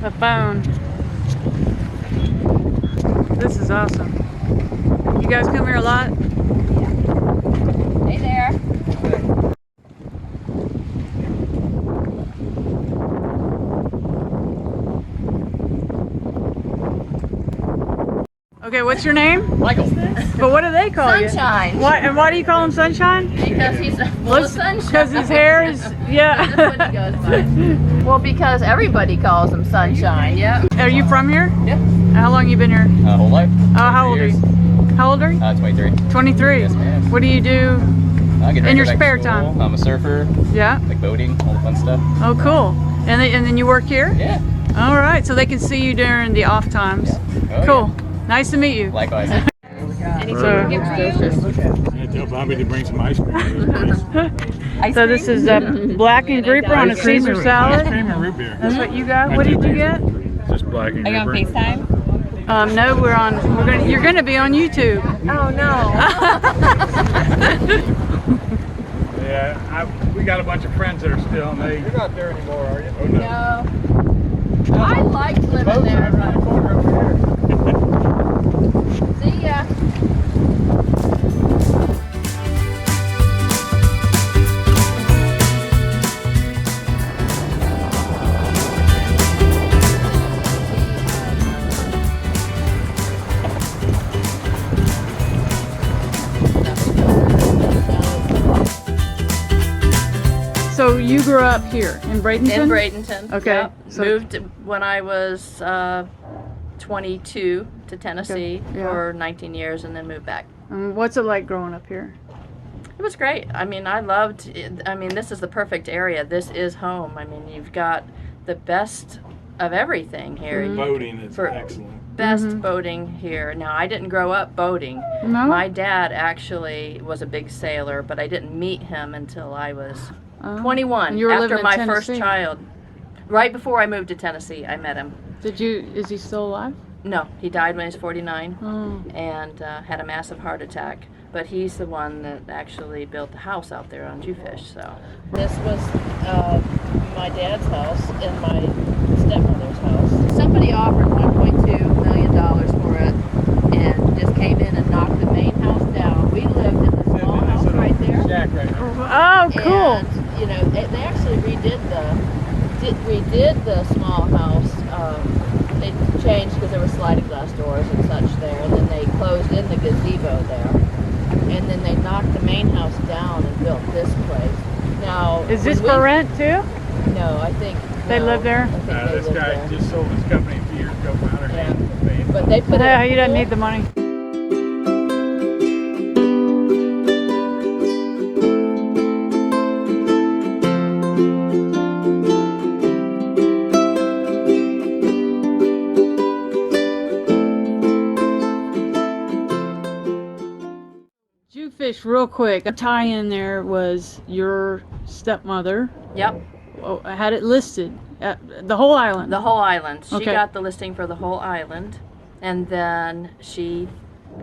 a phone. This is awesome. You guys come here a lot? Yeah. Hey there. Okay, what's your name? Michael. But what do they call you? Sunshine. What, and why do you call him Sunshine? Because he's full of sunshine. Because his hair is, yeah. That's what he goes by. Well, because everybody calls him Sunshine, yeah. Are you from here? Yep. How long you been here? Whole life. Oh, how old are you? How old are you? 23. 23. Yes, ma'am. What do you do I get ready in your to go back spare to school. time? I'm a surfer, Yeah. like boating, all the fun stuff. Oh, cool. And then you work here? Yeah. All right, so they can see you during the off times. Yeah. Oh, Cool. Nice to meet you. Likewise. Anything So- to get for you? Yeah, tell Bobby to bring some ice cream. So this is black and grouper on a Caesar Ice salad. cream and root beer. That's what you got. What did you get? Just black and Are you on grouper. FaceTime? No, you're gonna be on YouTube. Oh, no. Yeah, we got a bunch of friends that are still, and you're not there anymore, are you? Oh no. No. I liked living there. Around the corner over here. See ya. So you grew up here in Bradenton? In Bradenton. Okay. Yep. So- Moved when I was 22 to Tennessee Okay. Yeah. for 19 years and then moved back. What's it like growing up here? It was great. I mean, I loved it. I mean, this is the perfect area. This is home. I mean, you've got the best of everything here. Mm-hmm. Boating is For- excellent. Best boating here. Now, I didn't grow up boating. No? My dad actually was a big sailor, but I didn't meet him until I was 21, And you were living after in my Tennessee. first child. Right before I moved to Tennessee, I met him. Is he still alive? No, he died when he was 49 Oh. and had a massive heart attack. But he's the one that actually built the house out there on Jewfish. So this was my dad's house and my stepmother's house. Somebody offered $1.2 million for it and just came in and knocked the main house down. We lived in the small house right there. Shack right there. Oh, cool. And, you know, they actually redid the small house. They changed because there were sliding glass doors and such there, and then they closed in the gazebo there, and then they knocked the main house down and built this place. Now, Is this when for rent too? No, I think They no, live there? I think they This live guy there. just sold his company a few years ago for $100 million. But they put Yeah, it. he doesn't need the money. Jewfish, real quick. A tie-in there was your stepmother. Yep, Oh, I had it listed. The whole island. the whole island. She Okay. got the listing for the whole island, and then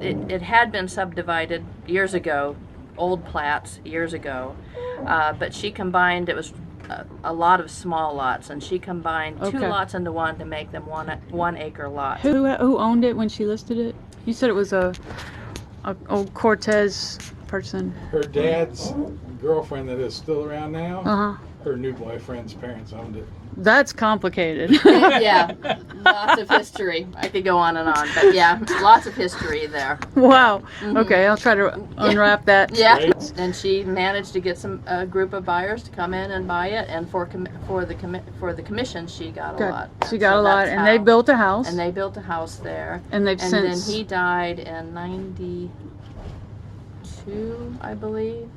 it had been subdivided years ago, old plats years ago, but she combined. It was a lot of small lots, and she combined two Okay. lots into one to make them one acre lots. Who owned it when she listed it? You said it was a old Cortez person. Her dad's girlfriend that is still around now, Uh huh. her new boyfriend's parents owned it. That's complicated. Yeah, lots of history. I could go on and on, but yeah, lots of history there. Wow. Okay, I'll try to unwrap that. Yeah, Right. and she managed to get a group of buyers to come in and buy it, and for the commission, she got a Good. lot. She got So a lot, that's and they how- built a house. And they built a house there, And they've and since. then he died in '92, I believe.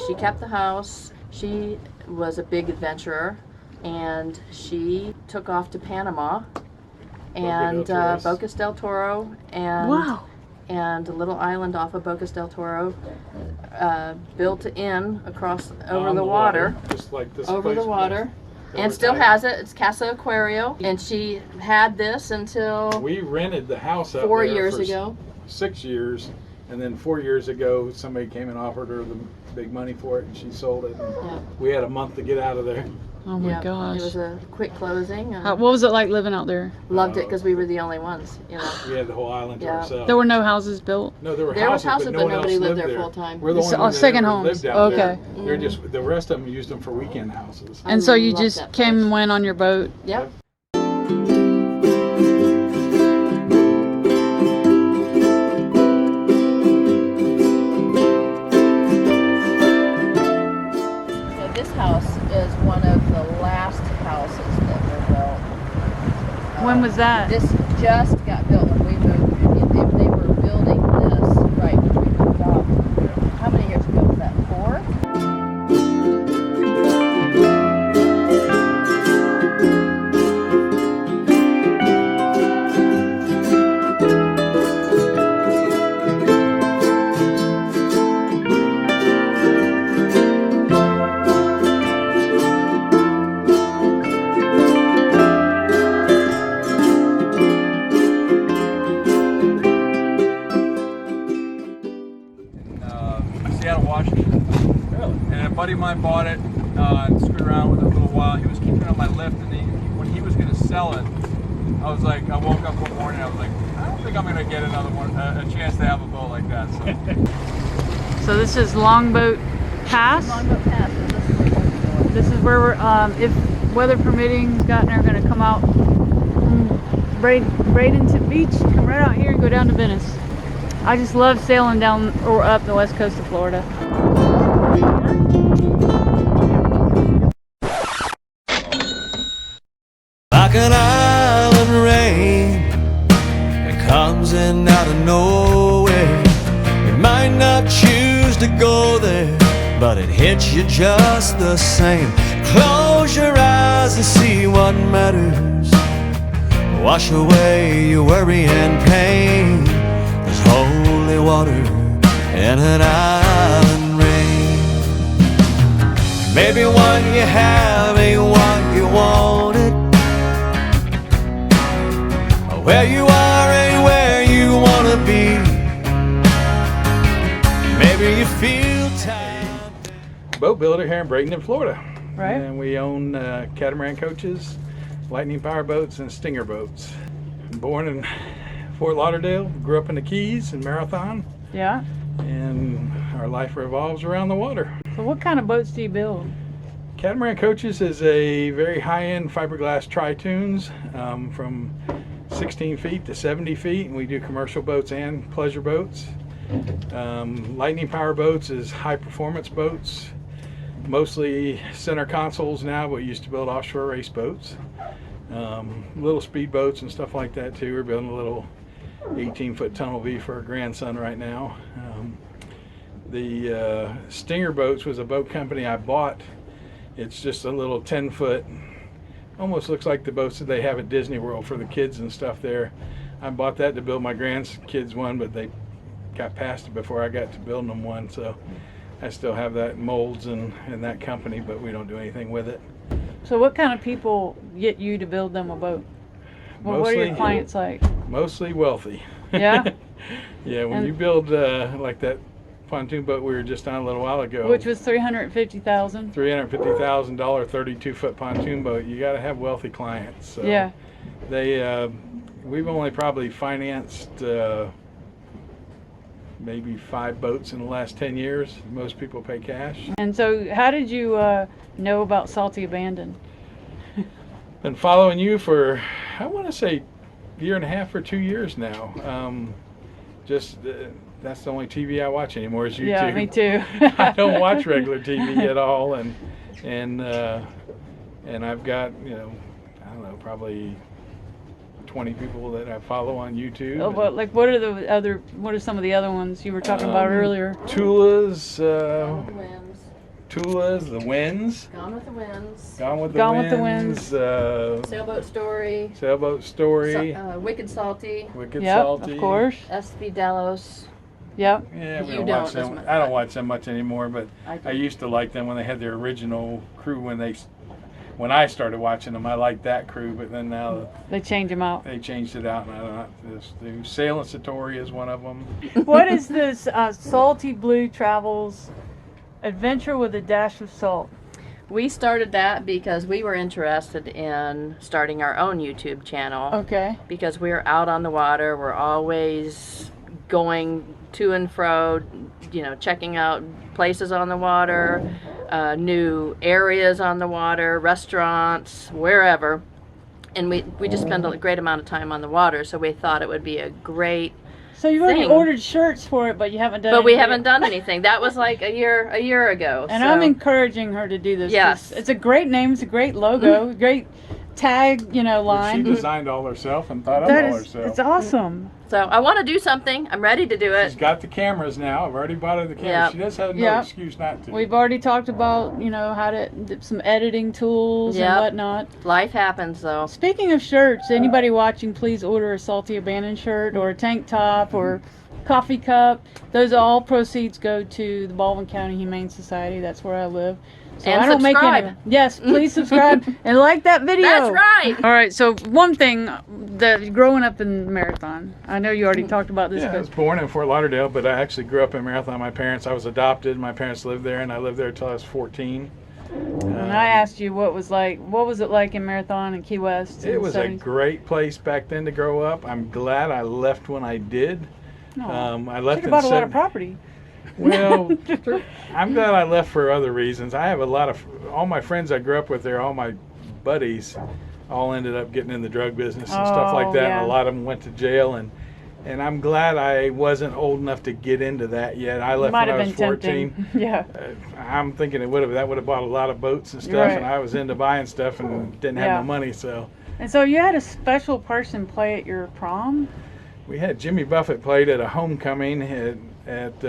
She kept the house. She was a big adventurer, and she took off to Panama and Bocas del Toro and Wow. and a little island off of Bocas del Toro, built in across over On the water, just like this over place the was. water, That and was still nice. has it. It's Casa Aquario, and she had this until We rented the house out 4 there years for ago. 6 years, and then 4 years ago somebody came and offered her the big money for it, and she sold it. And Yeah. we had a month to get out of there. Oh my Yep. gosh. It was a quick closing. And What was it like living out there? loved it because we were the only ones, you know. We had the whole island to Yeah. ourselves. There were no houses built. No, there were There was houses, houses, no but one else nobody lived there there full time. We're the It's only all ones that second ever homes. lived out there. Okay. They're just the rest of them used them for weekend houses. And so you loved just that came and place. went on your boat. Yep. So this house is one of the last houses that were built. When was that? This just got built when we moved. They were building this right when we moved out. How many years ago was that? 4? Seattle, Washington. Really? And a buddy of mine bought it and screwed around with it for a little while. He was keeping it on my lift, and when he was going to sell it, I was like, I woke up one morning, I was like, I don't think I'm going to get another one, a chance to have a boat like that. So this is Longboat Pass. Longboat Pass. And this is where we're going. This is where we're, if weather permitting, Scott and I are going to come out from Bradenton Beach, come right out here and go down to Venice. I just love sailing down or up the west coast of Florida. Like an island rain that comes in out of nowhere. You might not choose to go there, but it hits you just the same. Close your eyes and see what matters. Wash away your worry and pain. There's holy water in an island rain. Maybe what you have ain't what you wanted. Where you are ain't where you wanna be. Maybe you feel tired. Boat builder here in Bradenton, Florida. Right. And we own catamaran coaches, lightning power boats, and stinger boats. Born in Fort Lauderdale, grew up in the Keys and Marathon, Yeah. and our life revolves around the water. So what kind of boats do you build? Catamaran Coaches is a very high-end fiberglass tri-tunes from 16 feet to 70 feet, and we do commercial boats and pleasure boats. Lightning Power Boats is high-performance boats, mostly center consoles now, but we used to build offshore race boats. Little speed boats and stuff like that too. We're building a little 18-foot tunnel V for our grandson right now. The Stinger Boats was a boat company I bought. It's just a little 10-foot, almost looks like the boats that they have at Disney World for the kids and stuff there. I bought that to build my grandkids one, but they got past it before I got to building them one, so I still have that molds and that company, but we don't do anything with it. So what kind of people get you to build them a boat? Well, what are your Mostly- clients like? Mostly wealthy. Yeah? Yeah, when And- you build like that pontoon boat we were just on a little while ago, Which was $350,000. $350,000 32-foot pontoon boat, you got to have wealthy clients. So Yeah. they we've only probably financed maybe 5 boats in the last 10 years. Most people pay cash. And so how did you know about Saltyabandon? Been following you for, I want to say, year and a half or 2 years now. That's the only TV I watch anymore is YouTube. Yeah, me too. I don't watch regular TV at all, and I've got, I don't know, probably 20 people that I follow on YouTube. Oh, but like, what are some of the other ones you were talking about earlier? Tula's, Gone with the Winds. Tula's, the Winds, Gone with the Winds. Gone with the Gone with Winds, the Sailboat Story. Sailboat Story, Wicked Salty. Wicked Yep, Salty. of course. SB Delos. Yep. Yeah, we You don't don't watch as them. much. I don't watch them much anymore, but I do. I used to like them when they had their original crew. When I started watching them, I liked that crew, but then now They change them out. they changed it out, and I don't know. The Sail and Satori is one of them. What is this Salty Blue Travels Adventure with a Dash of Salt? We started that because we were interested in starting our own YouTube channel. Okay. Because we're out on the water. We're always going to and fro, you know, checking out places on the water, new areas on the water, restaurants, wherever. And we just spend a great amount of time on the water, so we thought it would be a great So you already thing. ordered shirts for it, but you haven't done. But we anything. haven't done anything. That was like a year ago. And so. I'm encouraging her to do this. Yes. It's a great name. It's a great logo. Great tag, you know, She line. designed all herself and thought of That all is, herself. it's awesome. So I want to do something. I'm ready to do She's it. got the cameras now. I've already bought her the cameras. Yep. She does have no Yep. excuse not to. We've already talked about, you know, how to some editing tools Yep. and whatnot. Life happens, though. Speaking of shirts, anybody watching, please order a Saltyabandon shirt or a tank top or coffee cup. Those all proceeds go to the Baldwin County Humane Society. That's where I live. So And I don't subscribe. make any. Yes, please subscribe and like that video. That's right. All right. So one thing that growing up in Marathon, I know you already talked about this. Yeah, I was born in Fort Lauderdale, but I actually grew up in Marathon. My parents, I was adopted. My parents lived there, and I lived there until I was 14. And I asked you what was it like in Marathon and Key West? in It the was a 70s? great place back then to grow up. I'm glad I left when I did. Aw. I left Should've in bought a lot of 70 property. Well, I'm glad I left for other reasons. I have all my friends I grew up with there, all my buddies, all ended up getting in the drug business and stuff like Oh, that. yeah. And a lot of them went to jail, and I'm glad I wasn't old enough to get into that yet. I left Might when I have was been 14. tempting. Yeah. I'm thinking that would have bought a lot of boats and stuff, Right. and I was into buying stuff and didn't have Yeah. no money, so. And so you had a special person play at your prom? We had Jimmy Buffett played at a homecoming at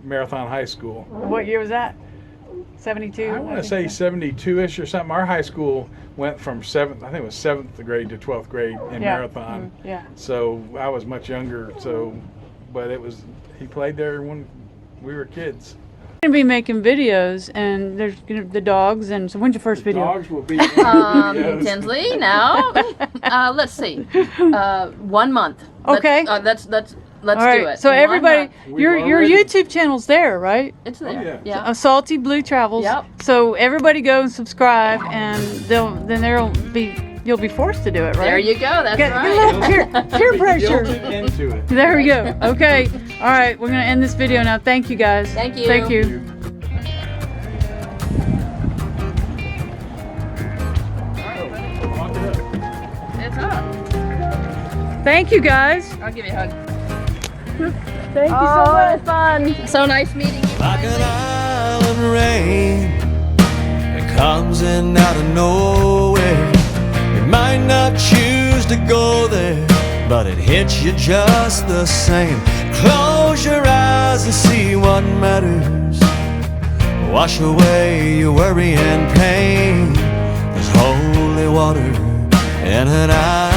Marathon High School. What year was that? 72? I want to say 72-ish or something. Our high school went from I think it was 7th grade to 12th grade in Yeah. Marathon. Yeah. So I was much younger. But he played there when we were kids. We're going to be making videos, and there's gonna the dogs, and so when's your first video? Dogs will be in the videos. Tinsley, now. Let's see. 1 month. Okay. Let's All right. do it. So 1 everybody, month. We've your already- YouTube channel's there, right? It's there. yeah. Yeah. Salty Blue Travels. Yep. So everybody go and subscribe, and you'll be forced to do it, right? There you go. That's Get right. a little peer Be pressure. guilted into it. There we go. Okay. All right. We're gonna end this video now. Thank you, guys. Thank you. Thank you. It's up. Thank you, guys. I'll give you a hug. Thank you so much. Fun. So nice meeting you. Like an island rain that comes in out of nowhere. You might not choose to go there, but it hits you just the same. Close your eyes and see what matters. Wash away your worry and pain. There's holy water in an island.